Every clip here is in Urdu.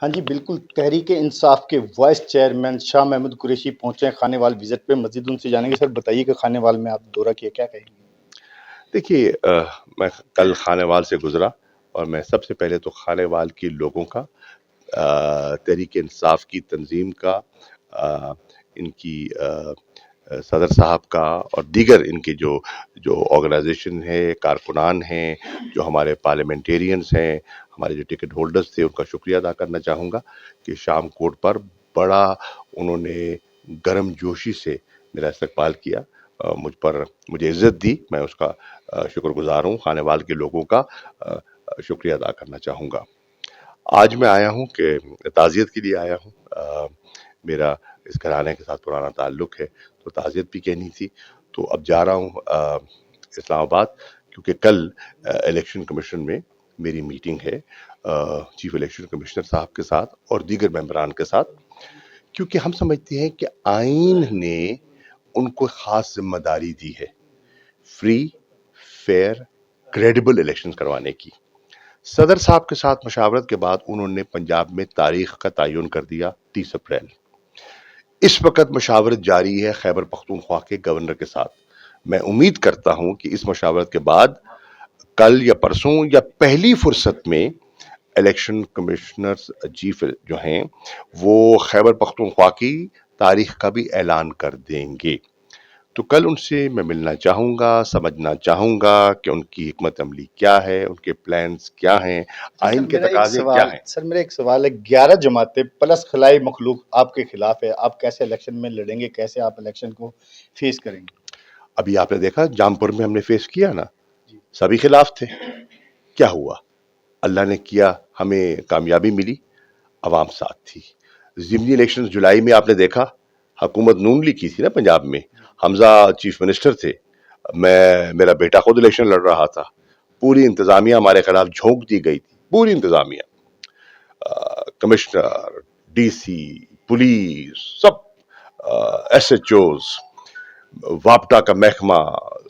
ہاں جی بالکل، تحریک انصاف کے وائس چیئرمین شاہ محمود قریشی پہنچے ہیں خانے وال وزٹ پہ، مزید ان سے جانیں گے۔ سر بتائیے کہ خانے وال میں آپ دورہ کیا، کیا کہیں گے؟ دیکھیے میں کل خانے وال سے گزرا اور میں سب سے پہلے تو خانے وال کے لوگوں کا، تحریک انصاف کی تنظیم کا، ان کی صدر صاحب کا اور دیگر ان کے جو آرگنائزیشن ہے، کارکنان ہیں، جو ہمارے پارلیمنٹیرینز ہیں، ہمارے جو ٹکٹ ہولڈرز تھے، ان کا شکریہ ادا کرنا چاہوں گا کہ شام کوٹ پر بڑا انہوں نے گرم جوشی سے میرا استقبال کیا، مجھے عزت دی، میں اس کا شکر گزار ہوں۔ خانے وال کے لوگوں کا شکریہ ادا کرنا چاہوں گا۔ آج میں آیا ہوں کہ تعزیت کے لیے آیا ہوں، میرا اس گھرانے کے ساتھ پرانا تعلق ہے تو تعزیت بھی کہنی تھی، تو اب جا رہا ہوں اسلام آباد، کیونکہ کل الیکشن کمیشن میں میری میٹنگ ہے چیف الیکشن کمشنر صاحب کے ساتھ اور دیگر ممبران کے ساتھ، کیونکہ ہم سمجھتے ہیں کہ آئین نے ان کو خاص ذمہ داری دی ہے فری، فیئر، کریڈیبل الیکشن کروانے کی۔ صدر صاحب کے ساتھ مشاورت کے بعد انہوں نے پنجاب میں تاریخ کا تعین کر دیا 30 اپریل۔ اس وقت مشاورت جاری ہے خیبر پختونخوا کے گورنر کے ساتھ۔ میں امید کرتا ہوں کہ اس مشاورت کے بعد کل یا پرسوں یا پہلی فرصت میں الیکشن کمشنر چیف جو ہیں وہ خیبر پختونخوا کی تاریخ کا بھی اعلان کر دیں گے۔ تو کل ان سے میں ملنا چاہوں گا، سمجھنا چاہوں گا کہ ان کی حکمت عملی کیا ہے، ان کے پلانز کیا ہیں، آئین کے تقاضے کیا ہیں۔ سر میرا ایک سوال ہے، 11 جماعتیں پلس خلائی مخلوق آپ کے خلاف ہے، آپ کیسے الیکشن میں لڑیں گے؟ کیسے آپ الیکشن کو فیس کریں گے؟ ابھی آپ نے دیکھا جامپور میں ہم نے فیس کیا نا، سبھی خلاف تھے، کیا ہوا؟ اللہ نے کیا، ہمیں کامیابی ملی، عوام ساتھ تھی۔ ضمنی الیکشن جولائی میں آپ نے دیکھا، حکومت نون لیگ کی تھی نا پنجاب میں، حمزہ چیف منسٹر تھے، میرا بیٹا خود الیکشن لڑ رہا تھا، پوری انتظامیہ ہمارے خلاف جھونک دی گئی تھی، پوری انتظامیہ، کمشنر، ڈی سی، پولیس، سب، ایس ایچ اوز، واپٹا کا محکمہ،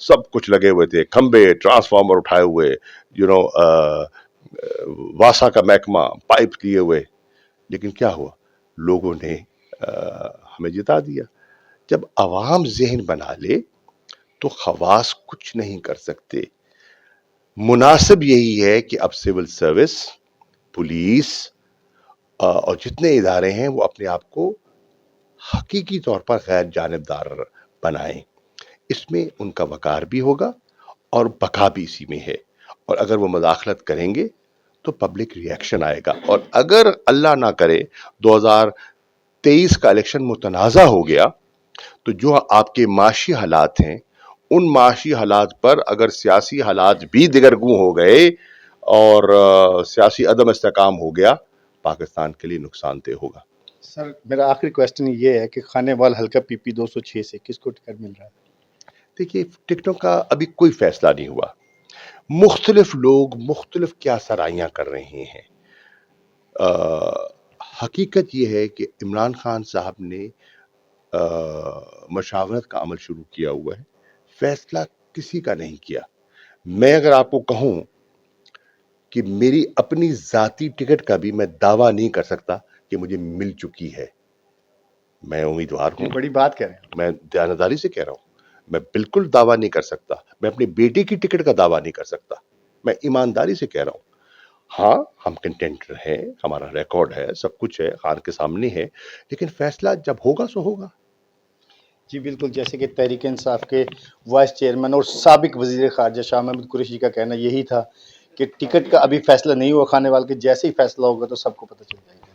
سب کچھ لگے ہوئے تھے، کھمبے ٹرانسفارمر اٹھائے ہوئے، واسا کا محکمہ پائپ لیے ہوئے، لیکن کیا ہوا؟ لوگوں نے ہمیں جتا دیا۔ جب عوام ذہن بنا لے تو خواص کچھ نہیں کر سکتے۔ مناسب یہی ہے کہ اب سول سروس، پولیس اور جتنے ادارے ہیں وہ اپنے آپ کو حقیقی طور پر غیر جانبدار بنائیں۔ اس میں ان کا وقار بھی ہوگا اور بقا بھی اسی میں ہے، اور اگر وہ مداخلت کریں گے تو پبلک ری ایکشن آئے گا، اور اگر اللہ نہ کرے 2023 کا الیکشن متنازع ہو گیا تو جو آپ کے معاشی حالات ہیں، ان معاشی حالات پر اگر سیاسی حالات بھی دگرگوں ہو گئے اور سیاسی عدم استحکام ہو گیا، پاکستان کے لیے نقصان دہ ہوگا۔ سر میرا آخری کویسچن یہ ہے کہ خانے وال حلقہ پی پی 206 سے کس کو ٹکٹ مل رہا ہے؟ دیکھیے ٹکٹوں کا ابھی کوئی فیصلہ نہیں ہوا، مختلف لوگ مختلف کیا سرائیاں کر رہے ہیں۔ حقیقت یہ ہے کہ عمران خان صاحب نے مشاورت کا عمل شروع کیا ہوا ہے، فیصلہ کسی کا نہیں کیا۔ میں اگر آپ کو کہوں کہ میری اپنی ذاتی ٹکٹ کا بھی میں دعویٰ نہیں کر سکتا کہ مجھے مل چکی ہے، میں امیدوار ہوں، بڑی بات کہہ رہے ہیں۔ میں دیانتداری سے کہہ رہا ہوں، میں بالکل دعویٰ نہیں کر سکتا، میں اپنے بیٹے کی ٹکٹ کا دعویٰ نہیں کر سکتا، میں ایمانداری سے کہہ رہا ہوں۔ ہاں ہم کنٹینٹر ہیں، ہمارا ریکارڈ ہے، سب کچھ ہے، خان کے سامنے ہے، لیکن فیصلہ جب ہوگا سو ہوگا۔ جی بالکل، جیسے کہ تحریک انصاف کے وائس چیئرمین اور سابق وزیر خارجہ شاہ محمود قریشی کا کہنا یہی تھا کہ ٹکٹ کا ابھی فیصلہ نہیں ہوا خانے وال کے، جیسے ہی فیصلہ ہوگا تو سب کو پتہ چل جائے گا۔